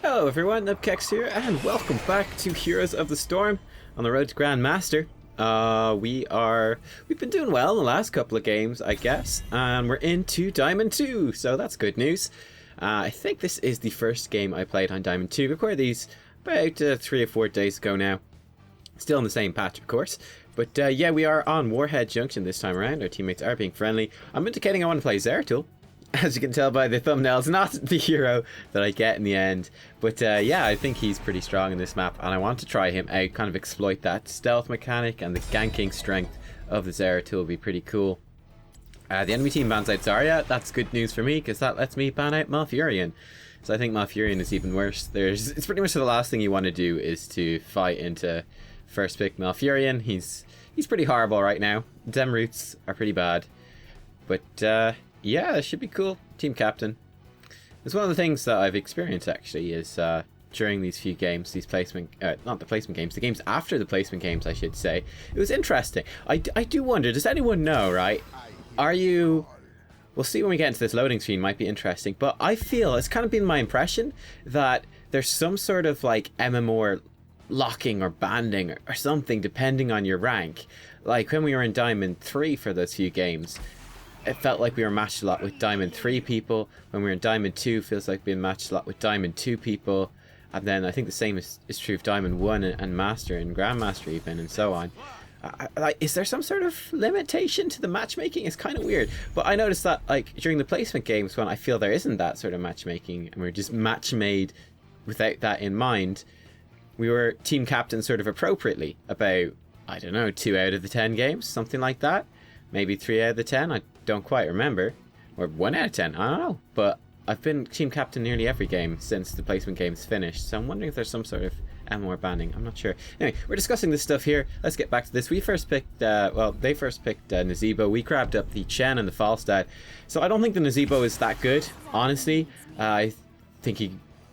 Hello everyone, Nubkeks here, and welcome back to Heroes of the Storm on the road to Grandmaster. We've been doing well in the last couple of games, I guess, and we're into Diamond 2, so that's good news. I think this is the first game I played on Diamond 2. Recorded these about 3 or 4 days ago now. Still in the same patch, of course. But yeah, we are on Warhead Junction this time around. Our teammates are being friendly. I'm indicating I want to play Zeratul. As you can tell by the thumbnails, not the hero that I get in the end. But yeah, I think he's pretty strong in this map, and I want to try him out, kind of exploit that stealth mechanic, and the ganking strength of the Zeratul will be pretty cool. The enemy team bans out Zarya. That's good news for me, because that lets me ban out Malfurion. So I think Malfurion is even worse. It's pretty much the last thing you want to do is to fight into first pick Malfurion. He's pretty horrible right now. Dem roots are pretty bad. But yeah, it should be cool. Team captain. It's one of the things that I've experienced actually is during these few games, these placement, not the placement games, the games after the placement games, I should say. It was interesting. I do wonder, does anyone know, right? Are you... We'll see when we get into this loading screen, might be interesting. But I feel, it's kind of been my impression, that there's some sort of like MMO locking or banding or something depending on your rank. Like when we were in Diamond 3 for those few games, it felt like we were matched a lot with Diamond 3 people. When we were in Diamond 2, it feels like being matched a lot with Diamond 2 people. And then I think the same is true of Diamond 1 and Master and Grandmaster even, and so on. Like, is there some sort of limitation to the matchmaking? It's kind of weird. But I noticed that like during the placement games, when I feel there isn't that sort of matchmaking, and we're just match made without that in mind, we were team captain sort of appropriately about, I don't know, 2 out of the 10 games, something like that. Maybe 3 out of the 10, I don't quite remember. Or 1 out of 10, I don't know. But I've been team captain nearly every game since the placement game's finished, so I'm wondering if there's some sort of MMO banning. I'm not sure. Anyway, we're discussing this stuff here. Let's get back to this. We first picked, well, they first picked Nazeebo. We grabbed up the Chen and the Falstad. So I don't think the Nazeebo is that good, honestly. I think he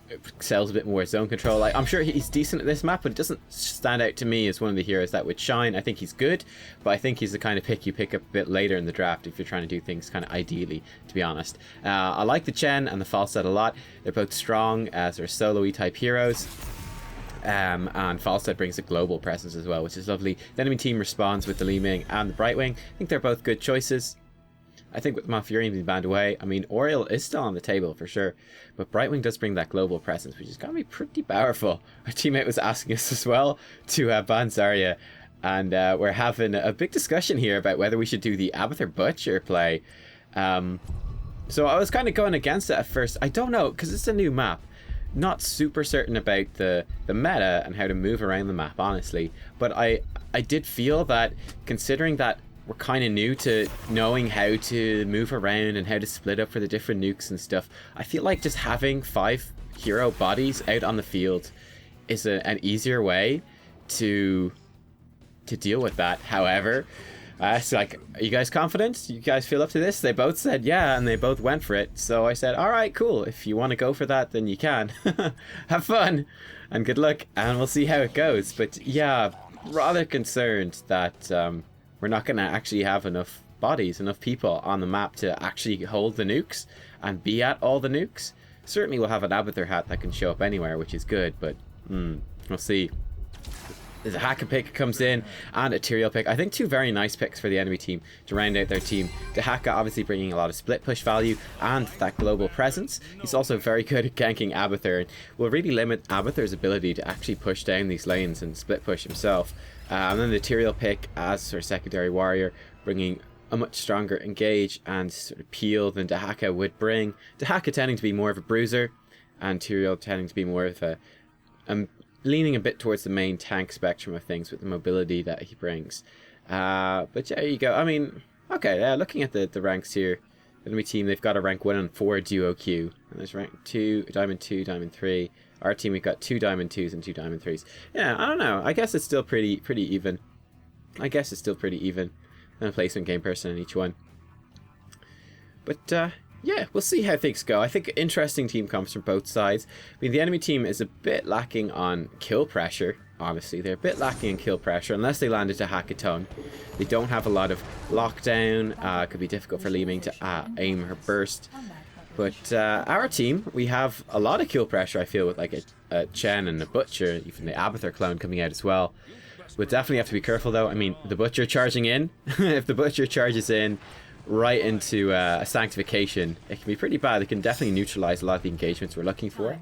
excels a bit more zone control. I'm sure he's decent at this map, but it doesn't stand out to me as one of the heroes that would shine. I think he's good, but I think he's the kind of pick you pick up a bit later in the draft if you're trying to do things kind of ideally, to be honest. I like the Chen and the Falstad a lot. They're both strong as they're solo-y type heroes. And Falstad brings a global presence as well, which is lovely. The enemy team responds with the Li Ming and the Brightwing. I think they're both good choices. I think with Malfurion being banned away, I mean, Oriel is still on the table for sure, but Brightwing does bring that global presence, which is going to be pretty powerful. Our teammate was asking us as well to ban Zarya, and we're having a big discussion here about whether we should do the Abathur Butcher play. So I was kind of going against it at first. I don't know, because it's a new map. Not super certain about the meta and how to move around the map, honestly, but I did feel that, considering that we're kind of new to knowing how to move around and how to split up for the different nukes and stuff, I feel like just having 5 hero bodies out on the field is an easier way to deal with that. However, it's like, are you guys confident? You guys feel up to this? They both said yeah, and they both went for it. So I said, all right, cool. If you want to go for that, then you can. Have fun and good luck, and we'll see how it goes. But yeah, rather concerned that we're not going to actually have enough bodies, enough people on the map to actually hold the nukes and be at all the nukes. Certainly we'll have an Abathur hat that can show up anywhere, which is good, but we'll see. There's a Dahaka pick comes in and a Tyrael pick. I think 2 very nice picks for the enemy team to round out their team. Dahaka obviously bringing a lot of split push value and that global presence. He's also very good at ganking Abathur and will really limit Abathur's ability to actually push down these lanes and split push himself. And then the Tyrael pick as sort of secondary warrior, bringing a much stronger engage and sort of peel than Dahaka would bring. Dahaka tending to be more of a bruiser, and Tyrael tending to be more of a leaning a bit towards the main tank spectrum of things with the mobility that he brings. But yeah, there you go. I mean, okay, looking at the ranks here, the enemy team, they've got a rank 1 and 4 duo queue. And there's rank 2, Diamond 2, Diamond 3. Our team, we've got 2 Diamond 2s and 2 Diamond 3s. Yeah, I don't know. I guess it's still pretty even. And a placement game person in each one. But yeah, we'll see how things go. I think interesting team comps from both sides. I mean, the enemy team is a bit lacking on kill pressure, obviously. They're a bit lacking in kill pressure, unless they landed to Hackathon. They don't have a lot of lockdown. It could be difficult for Li Ming to aim her burst. But our team, we have a lot of kill pressure, I feel, with like a Chen and a Butcher, even the Abathur clone coming out as well. We'll definitely have to be careful though. I mean, the Butcher charging in, if the Butcher charges in right into a Sanctification, it can be pretty bad. It can definitely neutralize a lot of the engagements we're looking for.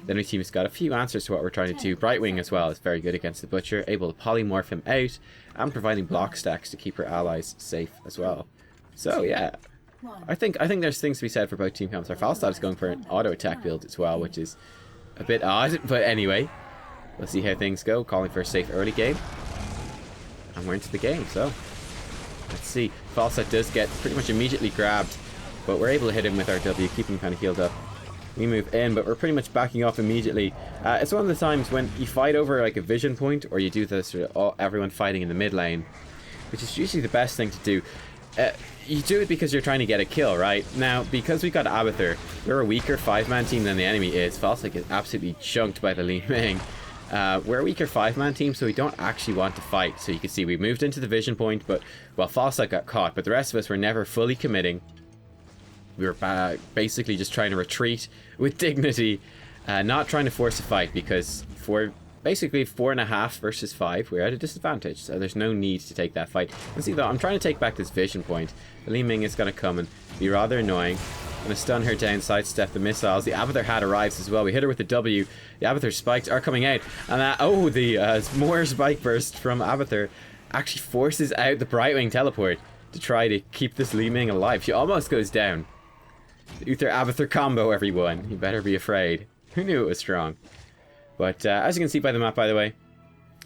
The enemy team has got a few answers to what we're trying to do. Brightwing as well is very good against the Butcher, able to polymorph him out and providing block stacks to keep her allies safe as well. So yeah, I think there's things to be said for both team comps. Our Falstad is going for an auto attack build as well, which is a bit odd, but anyway, let's see how things go. Calling for a safe early game, and we're into the game. So let's see. Falstad does get pretty much immediately grabbed, but we're able to hit him with our W, keep him kind of healed up. We move in, but we're pretty much backing off immediately. It's one of the times when you fight over like a vision point, or you do the sort of everyone fighting in the mid lane, which is usually the best thing to do. You do it because you're trying to get a kill, right? Now, because we got Abathur, we're a weaker 5-man team than the enemy is. Falstad is absolutely chunked by the Li Ming. We're a weaker 5-man team, so we don't actually want to fight. So you can see we moved into the vision point, but well, Falstad got caught, but the rest of us were never fully committing. We were basically just trying to retreat with dignity, not trying to force a fight, because for basically 4.5 versus 5, we're at a disadvantage, so there's no need to take that fight. Let's see though, I'm trying to take back this vision point. The Li Ming is going to come and be rather annoying. I'm going to stun her down, sidestep the missiles. The Abathur hat arrives as well. We hit her with the W. The Abathur spikes are coming out, and the more spike burst from Abathur actually forces out the Brightwing teleport to try to keep this Li Ming alive. She almost goes down. The Uther Abathur combo, everyone. You better be afraid. Who knew it was strong? But as you can see by the map, by the way,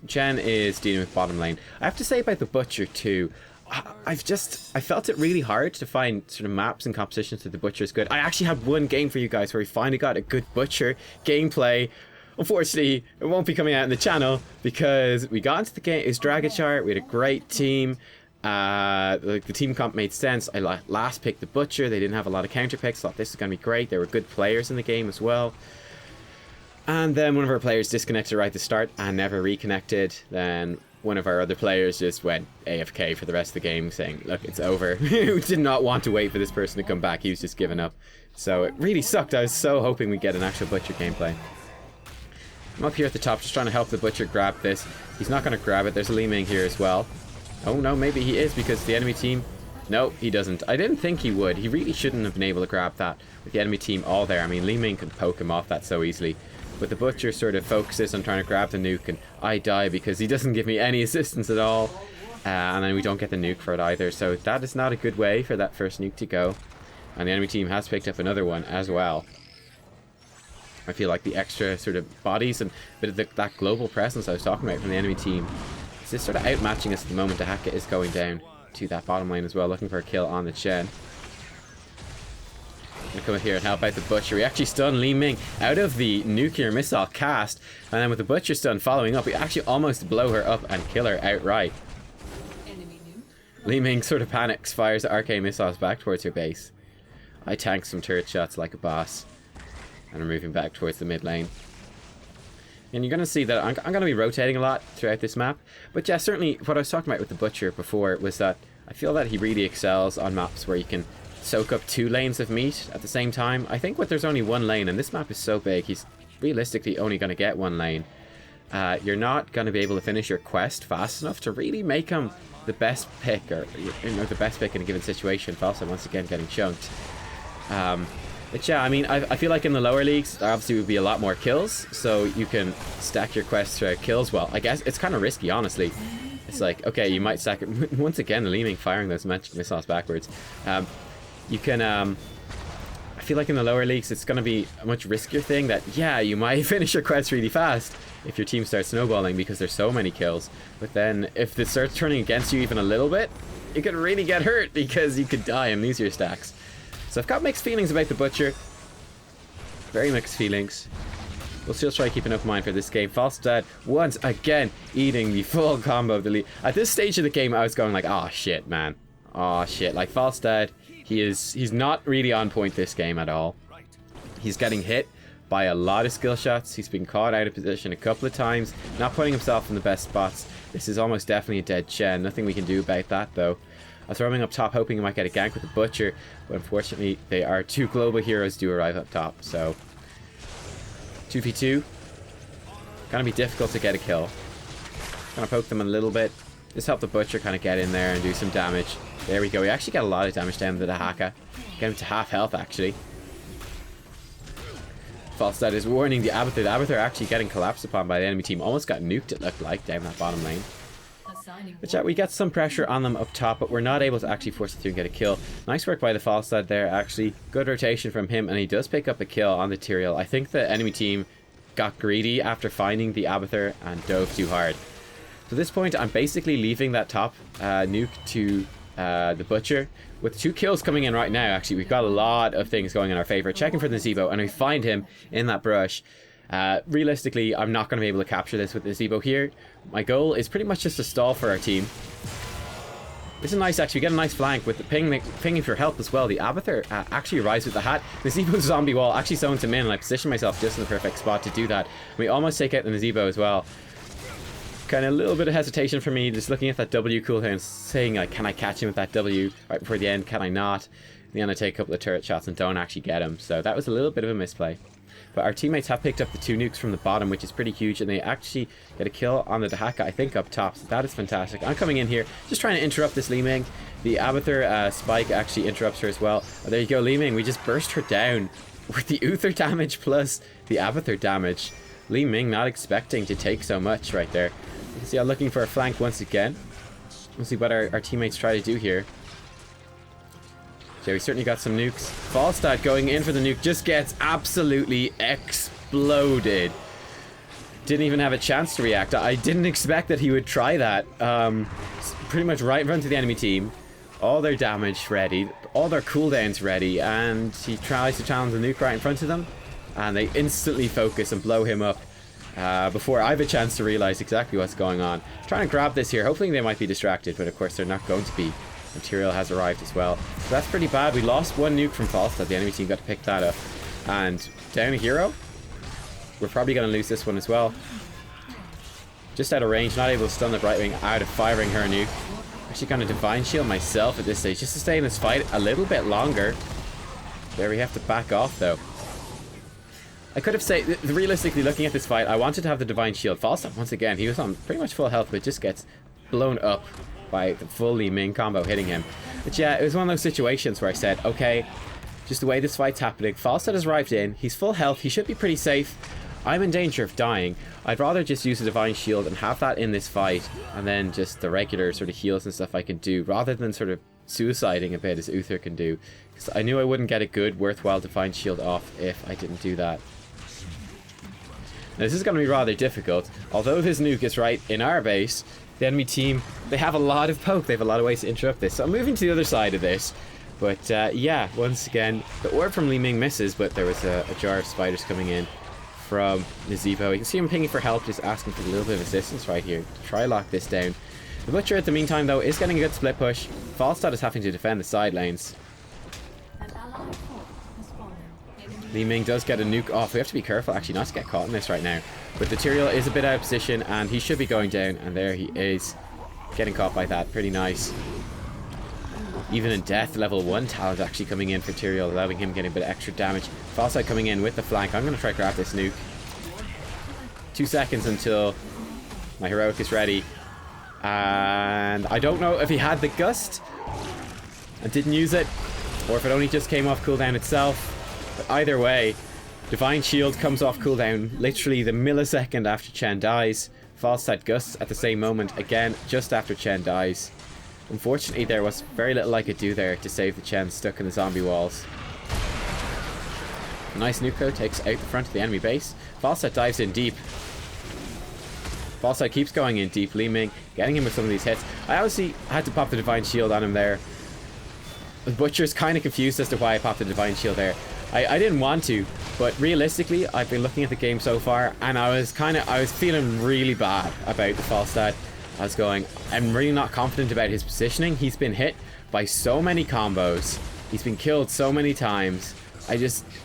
Chen is dealing with bottom lane. I have to say about the Butcher too, I felt it really hard to find sort of maps and compositions that the Butcher is good. I actually had one game for you guys where we finally got a good Butcher gameplay. Unfortunately, it won't be coming out on the channel because we got into the game. It was Dragachar. We had a great team. The team comp made sense. I last picked the Butcher. They didn't have a lot of counter picks. Thought this was going to be great. There were good players in the game as well. And then one of our players disconnected right at the start and never reconnected. Then one of our other players just went AFK for the rest of the game, saying, look, it's over. We did not want to wait for this person to come back. He was just giving up. So it really sucked. I was so hoping we'd get an actual Butcher gameplay. I'm up here at the top just trying to help the Butcher grab this. He's not going to grab it. There's a Li Ming here as well. Oh no, maybe he is, because the enemy team... No, he doesn't. I didn't think he would. He really shouldn't have been able to grab that with the enemy team all there. I mean, Li Ming can poke him off that so easily. But the Butcher sort of focuses on trying to grab the nuke, and I die because he doesn't give me any assistance at all. And then we don't get the nuke for it either. So that is not a good way for that first nuke to go. And the enemy team has picked up another one as well. I feel like the extra sort of bodies and a bit of that global presence I was talking about from the enemy team is just sort of outmatching us at the moment. The Haka is going down to that bottom lane as well, looking for a kill on the Chen. I'm going to come in here and help out the Butcher. We actually stun Li Ming out of the nuclear missile cast, and then with the Butcher stun following up, we actually almost blow her up and kill her outright. Li Ming sort of panics, fires the arcane missiles back towards her base. I tank some turret shots like a boss, and I'm moving back towards the mid lane. And you're going to see that I'm going to be rotating a lot throughout this map. But yeah, certainly what I was talking about with the Butcher before was that I feel that he really excels on maps where you can soak up 2 lanes of meat at the same time. I think there's only 1 lane, and this map is so big, he's realistically only going to get 1 lane. You're not going to be able to finish your quest fast enough to really make him the best pick, or the best pick in a given situation. Falstad once again getting chunked. But yeah, I mean, I feel like in the lower leagues, there obviously would be a lot more kills, so you can stack your quests throughout kills. Well, I guess it's kind of risky, honestly. It's like, okay, you might stack it. Once again, the Li Ming firing those magic missiles backwards. You can, I feel like in the lower leagues, it's going to be a much riskier thing that, yeah, you might finish your quest really fast if your team starts snowballing because there's so many kills. But then if it starts turning against you even a little bit, you could really get hurt because you could die and lose your stacks. So I've got mixed feelings about the Butcher. Very mixed feelings. We'll still try to keep an open mind for this game. Falstad once again eating the full combo of the lead. At this stage of the game, I was going like, oh shit, man. Oh shit. Like Falstad, he's not really on point this game at all. He's getting hit by a lot of skill shots. He's been caught out of position a couple of times, not putting himself in the best spots. This is almost definitely a dead Chen. Nothing we can do about that though. I was roaming up top hoping I might get a gank with the Butcher, but unfortunately they are 2 global heroes do arrive up top, so 2v2. Gonna be difficult to get a kill. Gonna poke them a little bit. Just help the Butcher kind of get in there and do some damage. There we go. We actually got a lot of damage down to the Haka. Get him to half health, actually. Falstad is warning the Abathur. The Abathur actually getting collapsed upon by the enemy team. Almost got nuked, it looked like, down that bottom lane. But yeah, we get some pressure on them up top, but we're not able to actually force it through and get a kill. Nice work by the Falstad there, actually. Good rotation from him, and he does pick up a kill on the Tyrael. I think the enemy team got greedy after finding the Abathur and dove too hard. So at this point, I'm basically leaving that top nuke to the Butcher. With 2 kills coming in right now, actually, we've got a lot of things going in our favor. Checking for the Zebo, and we find him in that brush. Realistically, I'm not going to be able to capture this with the Zebo here. My goal is pretty much just to stall for our team. This is nice, actually. We get a nice flank with the pinging for help as well. The Abathur actually arrives with the hat. The Zebo zombie wall actually zones him in, and I position myself just in the perfect spot to do that. We almost take out the Zebo as well. Kind of a little bit of hesitation for me, just looking at that W cooldown, saying, like, can I catch him with that W right before the end? Can I not? In the end, I take a couple of turret shots and don't actually get him. So that was a little bit of a misplay. But our teammates have picked up the 2 nukes from the bottom, which is pretty huge, and they actually get a kill on the Dahaka, I think, up top. So that is fantastic. I'm coming in here, just trying to interrupt this Li Ming. The Abathur spike actually interrupts her as well. Oh, there you go, Li Ming. We just burst her down with the Uther damage plus the Abathur damage. Li Ming not expecting to take so much right there. You can see I'm looking for a flank once again. We'll see what our teammates try to do here. So we certainly got some nukes. Falstad going in for the nuke just gets absolutely exploded. Didn't even have a chance to react. I didn't expect that he would try that. Pretty much right in front of the enemy team. All their damage ready. All their cooldowns ready. And he tries to challenge the nuke right in front of them. And they instantly focus and blow him up. Before I have a chance to realize exactly what's going on. Trying to grab this here. Hoping they might be distracted. But of course they're not going to be. Material has arrived as well. So that's pretty bad. We lost 1 nuke from Falstad. The enemy team got to pick that up. And down a hero. We're probably going to lose this one as well. Just out of range. Not able to stun the Brightwing out of firing her nuke. Actually going to Divine Shield myself at this stage. Just to stay in this fight a little bit longer. There we have to back off though. I could have said, realistically looking at this fight, I wanted to have the Divine Shield. Falstad, once again, he was on pretty much full health, but just gets blown up by the full Li Ming combo hitting him. But yeah, it was one of those situations where I said, okay, just the way this fight's happening, Falstad has arrived in, he's full health, he should be pretty safe. I'm in danger of dying. I'd rather just use a Divine Shield and have that in this fight, and then just the regular sort of heals and stuff I can do, rather than sort of suiciding a bit as Uther can do. Because I knew I wouldn't get a good, worthwhile Divine Shield off if I didn't do that. Now, this is going to be rather difficult. Although this nuke is right in our base, the enemy team, they have a lot of poke. They have a lot of ways to interrupt this. So I'm moving to the other side of this. But yeah, once again, the orb from Li Ming misses, but there was a jar of spiders coming in from Nazebo. You can see him pinging for help, just asking for a little bit of assistance right here to try lock this down. The Butcher, at the meantime, though, is getting a good split push. Falstad is having to defend the side lanes. Li Ming does get a nuke off. We have to be careful, actually, not to get caught in this right now. But the Tyrael is a bit out of position, and he should be going down. And there he is, getting caught by that. Pretty nice. Even in death, level 1 talent actually coming in for Tyrael, allowing him getting a bit of extra damage. Falstad coming in with the flank. I'm going to try to grab this nuke. 2 seconds until my heroic is ready. And I don't know if he had the gust and didn't use it, or if it only just came off cooldown itself. But either way, Divine Shield comes off cooldown literally the millisecond after Chen dies. Falstad gusts at the same moment, again, just after Chen dies. Unfortunately, there was very little I could do there to save the Chen stuck in the zombie walls. A nice nuke takes out the front of the enemy base. Falstad dives in deep. Falstad keeps going in deep. Li Ming getting him with some of these hits. I obviously had to pop the Divine Shield on him there. The Butcher's kind of confused as to why I popped the Divine Shield there. I didn't want to, but realistically, I've been looking at the game so far, and I was feeling really bad about the Falstad. I was going, I'm really not confident about his positioning. He's been hit by so many combos. He's been killed so many times. I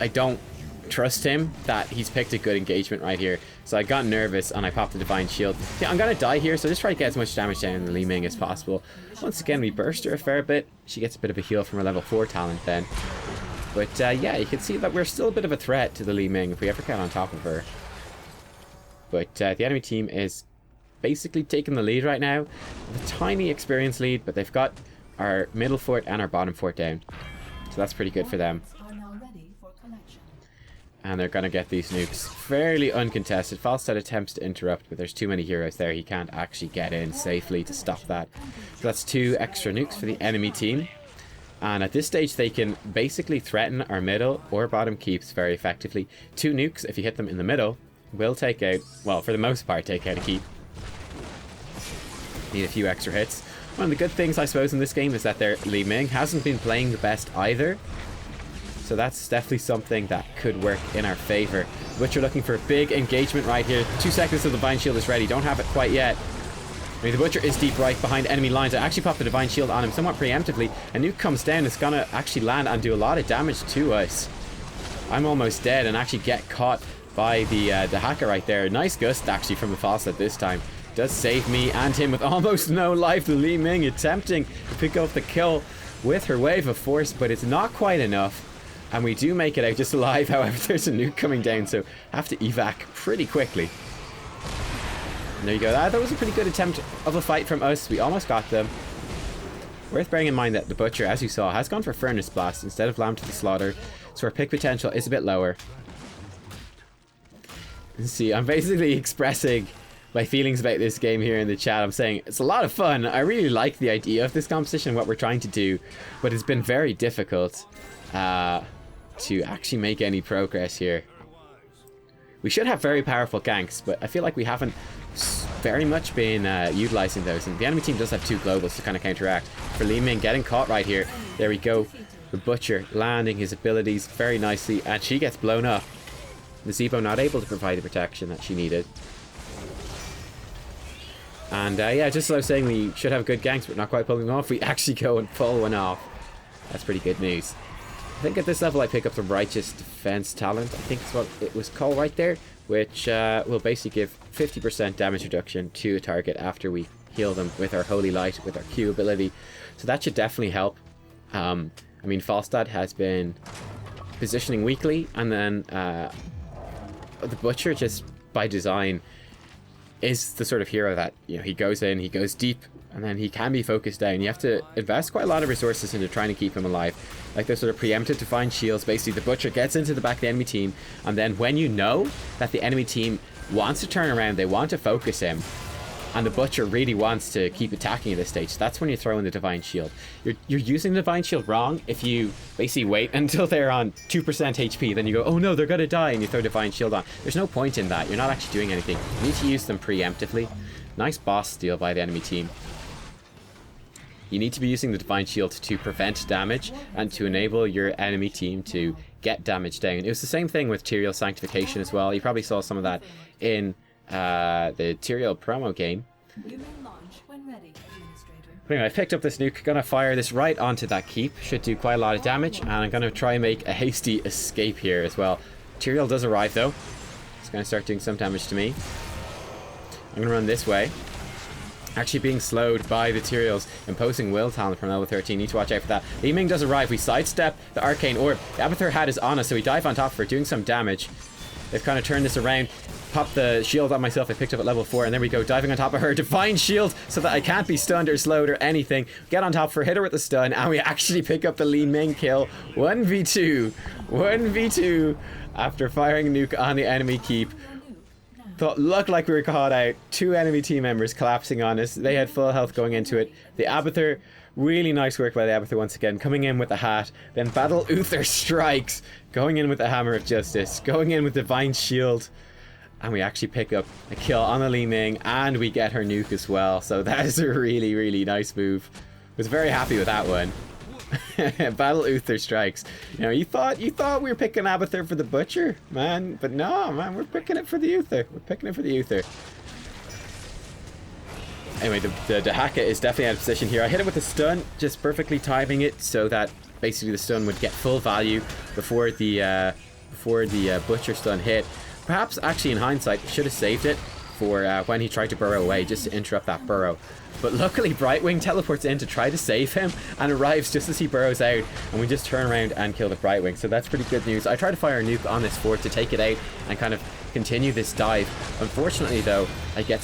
don't trust him that he's picked a good engagement right here. So I got nervous and I popped the Divine Shield. Yeah, I'm gonna die here, so just try to get as much damage down on Li Ming as possible. Once again, we burst her a fair bit. She gets a bit of a heal from her level 4 talent then. But yeah, you can see that we're still a bit of a threat to the Li Ming if we ever get on top of her. But the enemy team is basically taking the lead right now. With a tiny experience lead, but they've got our middle fort and our bottom fort down. So that's pretty good for them. And they're going to get these nukes fairly uncontested. Falstad attempts to interrupt, but there's too many heroes there. He can't actually get in safely to stop that. So that's 2 extra nukes for the enemy team. And at this stage, they can basically threaten our middle or bottom keeps very effectively. 2 nukes, if you hit them in the middle, will take out, well, for the most part, take out a keep. Need a few extra hits. One of the good things, I suppose, in this game is that their Li Ming hasn't been playing the best either. So that's definitely something that could work in our favor. Butcher looking for a big engagement right here. 2 seconds till the Divine Shield is ready. Don't have it quite yet. I mean, the Butcher is deep right behind enemy lines. I actually popped the Divine Shield on him somewhat preemptively. A nuke comes down. It's gonna actually land and do a lot of damage to us. I'm almost dead and actually get caught by the hacker right there. Nice gust actually from the Falstad this time. Does save me and him with almost no life. The Li Ming attempting to pick up the kill with her wave of force, but it's not quite enough. And we do make it out just alive. However, there's a nuke coming down, so have to evac pretty quickly. And there you go. That was a pretty good attempt of a fight from us. We almost got them. Worth bearing in mind that the Butcher, as you saw, has gone for Furnace Blast instead of Lamb to the Slaughter, so our pick potential is a bit lower. See, I'm basically expressing my feelings about this game here in the chat. I'm saying it's a lot of fun. I really like the idea of this competition and what we're trying to do, but it's been very difficult to actually make any progress here. We should have very powerful ganks, but I feel like we haven't very much been utilizing those. And the enemy team does have 2 globals to kind of counteract. For Li Ming getting caught right here. There we go. The Butcher landing his abilities very nicely, and she gets blown up. The Zebo not able to provide the protection that she needed. And yeah, just as I was saying, we should have good ganks, but not quite pulling off. We actually go and pull one off. That's pretty good news. I think at this level I pick up the Righteous Defense talent. I think it's what it was called right there, which will basically give 50% damage reduction to a target after we heal them with our Holy Light, with our Q ability. So that should definitely help. I mean, Falstad has been positioning weakly, and then the Butcher, just by design, is the sort of hero that, you know, he goes in, he goes deep, and then he can be focused down. You have to invest quite a lot of resources into trying to keep him alive. Like those sort of preemptive Divine Shields. Basically, the Butcher gets into the back of the enemy team, and then when you know that the enemy team wants to turn around, they want to focus him, and the Butcher really wants to keep attacking at this stage, that's when you throw in the Divine Shield. You're using the Divine Shield wrong if you basically wait until they're on 2% HP, then you go, oh no, they're gonna die, and you throw Divine Shield on. There's no point in that. You're not actually doing anything. You need to use them preemptively. Nice boss steal by the enemy team. You need to be using the Divine Shield to prevent damage and to enable your enemy team to get damage down. It was the same thing with Tyrael Sanctification as well. You probably saw some of that in the Tyrael promo game. But anyway, I picked up this nuke, gonna fire this right onto that keep. Should do quite a lot of damage, and I'm gonna try and make a hasty escape here as well. Tyrael does arrive though. It's gonna start doing some damage to me. I'm gonna run this way. Actually being slowed by the Tyrael's imposing will talent from level 13. Need to watch out for that. Li Ming does arrive. We sidestep the arcane orb. The Abathur hat is on us, so we dive on top of her, doing some damage. They've kind of turned this around. Pop the shield on myself. I picked up at level 4, and there we go, diving on top of her. Divine Shield so that I can't be stunned or slowed or anything. Get on top of her, hit her with the stun, and we actually pick up the Li Ming kill. 1v2. 1v2 after firing a nuke on the enemy keep. Looked like we were caught out. 2 enemy team members collapsing on us. They had full health going into it. The Abathur, really nice work by the Abathur once again, coming in with the hat. Then Battle Uther strikes, going in with the Hammer of Justice, going in with Divine Shield, and we actually pick up a kill on the Li Ming, and we get her nuke as well. So that is a really, really nice move. Was very happy with that one. Battle Uther strikes. You know, you thought we were picking Abathur for the Butcher, man, but no, man, we're picking it for the Uther. We're picking it for the Uther. Anyway, the Haka is definitely out of position here. I hit it with a stun, just perfectly timing it so that basically the stun would get full value before the before the Butcher stun hit. Perhaps, actually, in hindsight, should have saved it for when he tried to burrow away, just to interrupt that burrow. But luckily, Brightwing teleports in to try to save him and arrives just as he burrows out, and we just turn around and kill the Brightwing. So that's pretty good news. I tried to fire a nuke on this fort to take it out and kind of continue this dive. Unfortunately, though, I get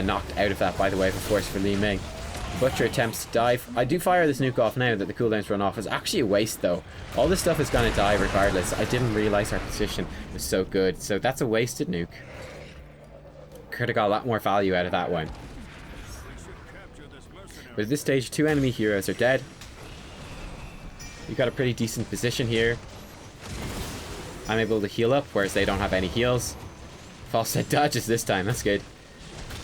knocked out of that by the wave of force for Li Ming. Butcher attempts to dive. I do fire this nuke off now that the cooldowns run off. It's actually a waste, though. All this stuff is going to die regardless. I didn't realize our position was so good. So that's a wasted nuke. Could have got a lot more value out of that one. But at this stage, 2 enemy heroes are dead. We've got a pretty decent position here. I'm able to heal up, whereas they don't have any heals. False set dodges this time, that's good.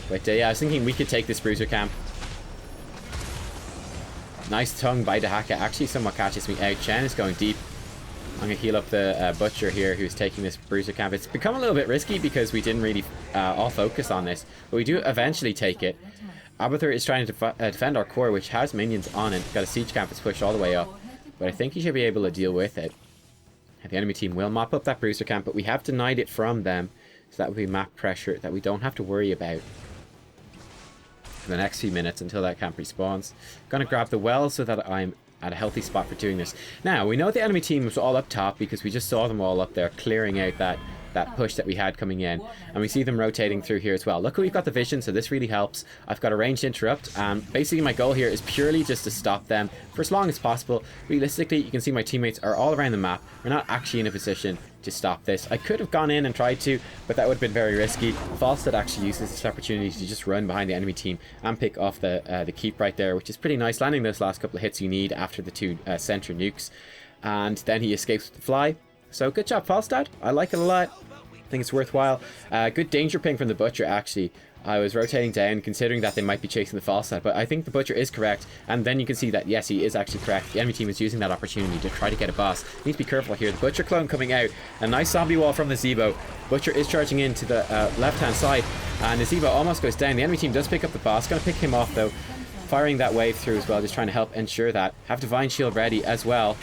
But yeah, I was thinking we could take this bruiser camp. Nice tongue by Dahaka, actually somewhat catches me out. Chen is going deep. I'm going to heal up the Butcher here, who's taking this bruiser camp. It's become a little bit risky because we didn't really all focus on this. But we do eventually take it. Abathur is trying to defend our core, which has minions on it. Got a siege camp that's pushed all the way up. But I think he should be able to deal with it. The enemy team will mop up that bruiser camp, but we have denied it from them. So that would be map pressure that we don't have to worry about for the next few minutes until that camp respawns. Gonna grab the well so that I'm at a healthy spot for doing this. Now, we know the enemy team was all up top because we just saw them all up there clearing out that push that we had coming in, and we see them rotating through here as well. Luckily we've got the vision, so this really helps. I've got a ranged interrupt, and basically my goal here is purely just to stop them for as long as possible. Realistically, you can see my teammates are all around the map. We're not actually in a position to stop this. I could have gone in and tried to, but that would have been very risky. Falstad actually uses this opportunity to just run behind the enemy team and pick off the keep right there, which is pretty nice, landing those last couple of hits you need after the 2 center nukes. And then he escapes with the fly. So good job, Falstad. I like it a lot. I think it's worthwhile. Good danger ping from the Butcher, actually. I was rotating down, considering that they might be chasing the Falstad, but I think the Butcher is correct. And then you can see that, yes, he is actually correct. The enemy team is using that opportunity to try to get a boss. Need to be careful here. The Butcher clone coming out. A nice zombie wall from the Zebo. Butcher is charging into the left-hand side, and the Zebo almost goes down. The enemy team does pick up the boss. Gonna pick him off, though. Firing that wave through as well, just trying to help ensure that. Have Divine Shield ready as well.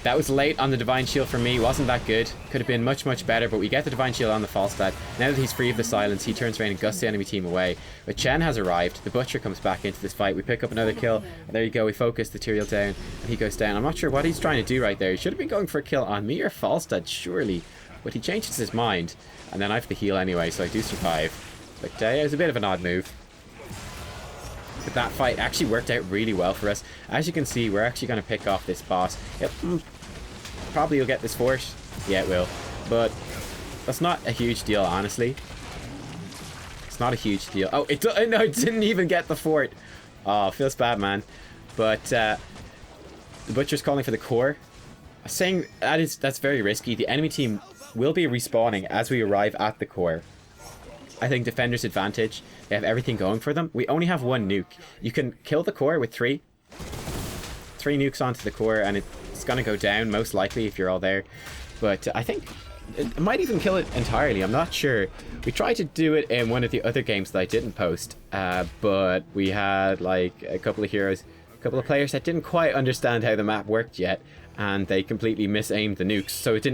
That was late on the Divine Shield for me. Wasn't that good. Could have been much, much better, but we get the Divine Shield on the Falstad. Now that he's free of the silence, he turns around and gusts the enemy team away. But Chen has arrived. The Butcher comes back into this fight. We pick up another kill. There you go. We focus the Tyrael down, and he goes down. I'm not sure what he's trying to do right there. He should have been going for a kill on me or Falstad, surely. But he changes his mind. And then I have to heal anyway, so I do survive. But yeah, it was a bit of an odd move. But that fight actually worked out really well for us. As you can see, we're actually going to pick off this boss. Yep. Probably will get this fort. Yeah, it will. But that's not a huge deal, honestly. It's not a huge deal. Oh, no, it didn't even get the fort. Oh, feels bad, man. But the Butcher's calling for the core. I'm saying that's very risky. The enemy team will be respawning as we arrive at the core. I think Defender's advantage. They have everything going for them. We only have 1 nuke. You can kill the core with 3 nukes onto the core, and it's gonna go down most likely if you're all there. But I think it might even kill it entirely. I'm not sure. We tried to do it in one of the other games that I didn't post, but we had like a couple of heroes, a couple of players that didn't quite understand how the map worked yet, and they completely misaimed the nukes, so it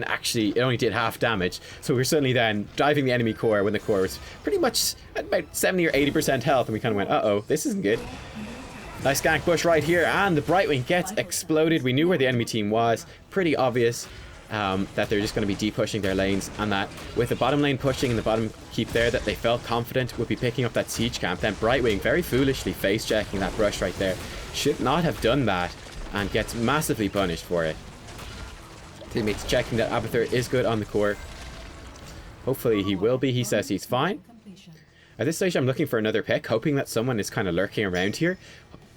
only did half damage. So we were suddenly then driving the enemy core when the core was pretty much at about 70 or 80% health, and we kind of went, uh-oh, this isn't good. Nice gank push right here, and the Brightwing gets exploded. We knew where the enemy team was. Pretty obvious that they're just going to be de-pushing their lanes, and that with the bottom lane pushing and the bottom keep there, that they felt confident would be picking up that siege camp. Then Brightwing very foolishly face-checking that brush right there. Should not have done that, and gets massively punished for it. Teammates checking that Abathur is good on the core. Hopefully he will be. He says he's fine. At this stage I'm looking for another pick, hoping that someone is kind of lurking around here.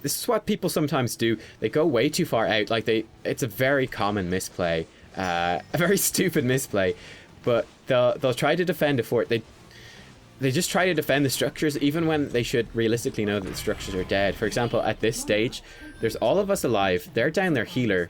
This is what people sometimes do. They go way too far out. Like it's a very common misplay. A very stupid misplay. But they'll try to defend a fort. They just try to defend the structures even when they should realistically know that the structures are dead. For example, at this stage, there's all of us alive. They're down their healer.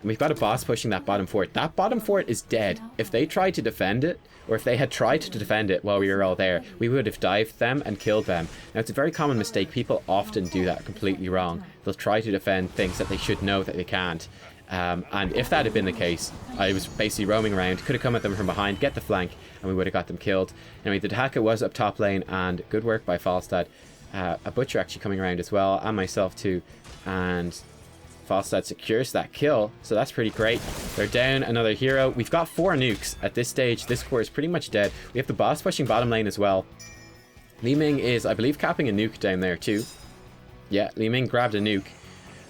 And we've got a boss pushing that bottom fort. That bottom fort is dead. If they tried to defend it, or if they had tried to defend it while we were all there, we would have dived them and killed them. Now, it's a very common mistake. People often do that completely wrong. They'll try to defend things that they should know that they can't. And if that had been the case, I was basically roaming around, could have come at them from behind, get the flank, and we would have got them killed. Anyway, the Dahaka was up top lane, and good work by Falstad. A Butcher actually coming around as well, and myself too. And Falstad secures that kill, so that's pretty great. They're down another hero. We've got 4 nukes at this stage. This core is pretty much dead. We have the boss pushing bottom lane as well. Li Ming is, I believe, capping a nuke down there too. Yeah, Li Ming grabbed a nuke.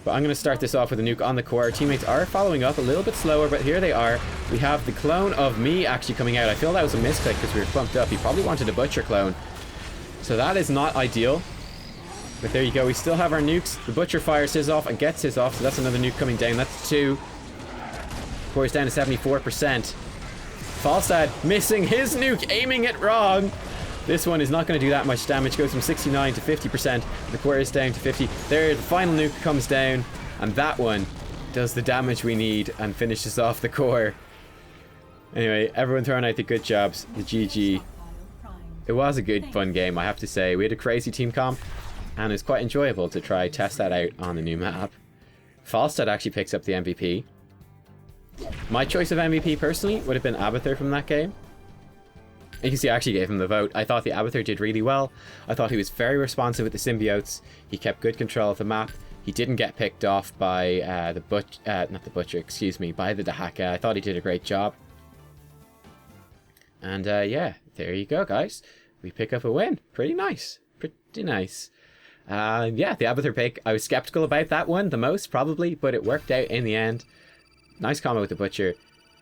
But I'm going to start this off with a nuke on the core. Our teammates are following up a little bit slower, but here they are. We have the clone of me actually coming out. I feel that was a misclick because we were clumped up. He probably wanted a Butcher clone. So that is not ideal. But there you go. We still have our nukes. The Butcher fires his off and gets his off. So that's another nuke coming down. That's 2. Core's down to 74%. Falstad missing his nuke, aiming it wrong. This one is not going to do that much damage. Goes from 69 to 50%. The core is down to 50. There, the final nuke comes down. And that one does the damage we need and finishes off the core. Anyway, everyone throwing out the good jobs. The GG. It was a good, fun game, I have to say. We had a crazy team comp. And it's quite enjoyable to try test that out on the new map. Falstad actually picks up the MVP. My choice of MVP personally would have been Abathur from that game. You can see I actually gave him the vote. I thought the Abathur did really well. I thought he was very responsive with the symbiotes. He kept good control of the map. He didn't get picked off by by the Dahaka. I thought he did a great job. And yeah, there you go, guys. We pick up a win. Pretty nice. Pretty nice. Yeah, the Abathur pick. I was skeptical about that one the most, probably, but it worked out in the end. Nice combo with the Butcher.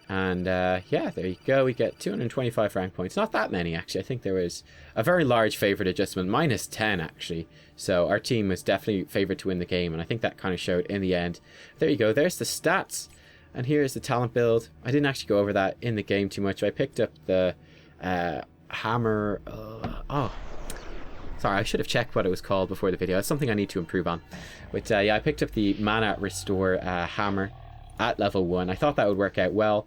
And yeah, there you go. We get 225 rank points. Not that many, actually. I think there was a very large favorite adjustment. Minus 10, actually. So our team was definitely favored to win the game. And I think that kind of showed in the end. There you go. There's the stats. And here's the talent build. I didn't actually go over that in the game too much. I picked up the hammer. Sorry, I should have checked what it was called before the video. It's something I need to improve on. But yeah, I picked up the mana restore hammer at level 1. I thought that would work out well.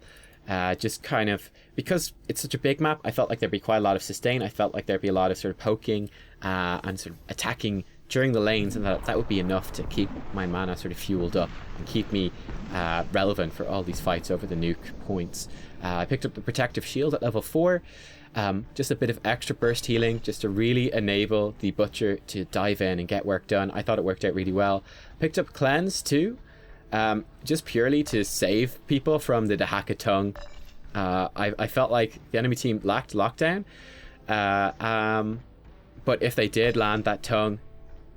Just kind of, because it's such a big map, I felt like there'd be quite a lot of sustain. I felt like there'd be a lot of sort of poking and sort of attacking during the lanes, and that would be enough to keep my mana sort of fueled up and keep me relevant for all these fights over the nuke points. I picked up the protective shield at level 4. Just a bit of extra burst healing just to really enable the Butcher to dive in and get work done. I thought it worked out really well. Picked up cleanse too. Just purely to save people from the Dahaka tongue. I felt like the enemy team lacked lockdown, but if they did land that tongue,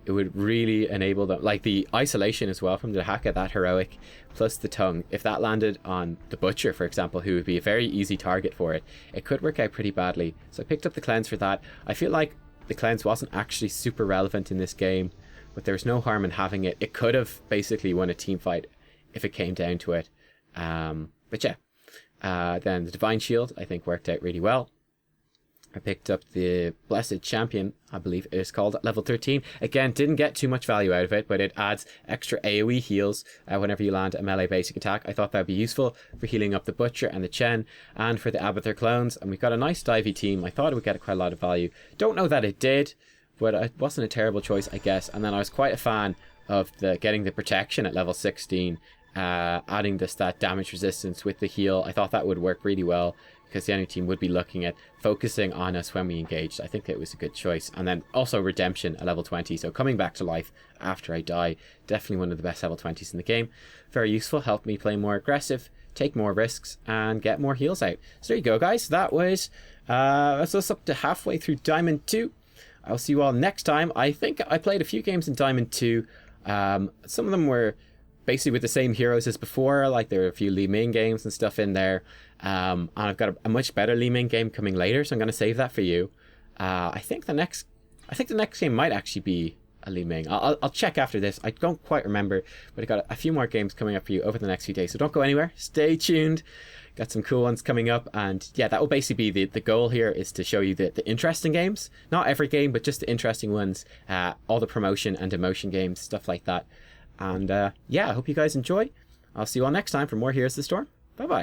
it would really enable them, like the isolation as well from the Dahaka, that heroic, plus the tongue. If that landed on the Butcher, for example, who would be a very easy target for it, it could work out pretty badly. So I picked up the cleanse for that. I feel like the cleanse wasn't actually super relevant in this game, but there's no harm in having it. It could have basically won a team fight if it came down to it. But yeah, then the Divine Shield I think worked out really well. I picked up the Blessed Champion, I believe it is called, at level 13. Again, didn't get too much value out of it, but it adds extra AoE heals whenever you land a melee basic attack. I thought that would be useful for healing up the Butcher and the Chen, and for the Abathur clones. And we've got a nice divey team. I thought it would get quite a lot of value. Don't know that it did, but it wasn't a terrible choice, I guess. And then I was quite a fan of getting the protection at level 16, adding the stat damage resistance with the heal. I thought that would work really well, because the enemy team would be looking at focusing on us when we engaged. I think that was a good choice. And then also redemption at level 20, so coming back to life after I die. Definitely one of the best level 20s in the game. Very useful, helped me play more aggressive, take more risks, and get more heals out. So there you go, guys. That was us up to halfway through Diamond 2. I'll see you all next time. I think I played a few games in Diamond 2. Some of them were basically with the same heroes as before, like there were a few Li Ming games and stuff in there. And I've got a much better Li Ming game coming later, so I'm going to save that for you. I think the next game might actually be a Li Ming. I'll check after this. I don't quite remember, but I got a few more games coming up for you over the next few days, so don't go anywhere. Stay tuned. Got some cool ones coming up, and yeah, that will basically be the goal here, is to show you the interesting games. Not every game, but just the interesting ones. All the promotion and demotion games, stuff like that. And yeah, I hope you guys enjoy. I'll see you all next time for more Here's the Storm. Bye bye.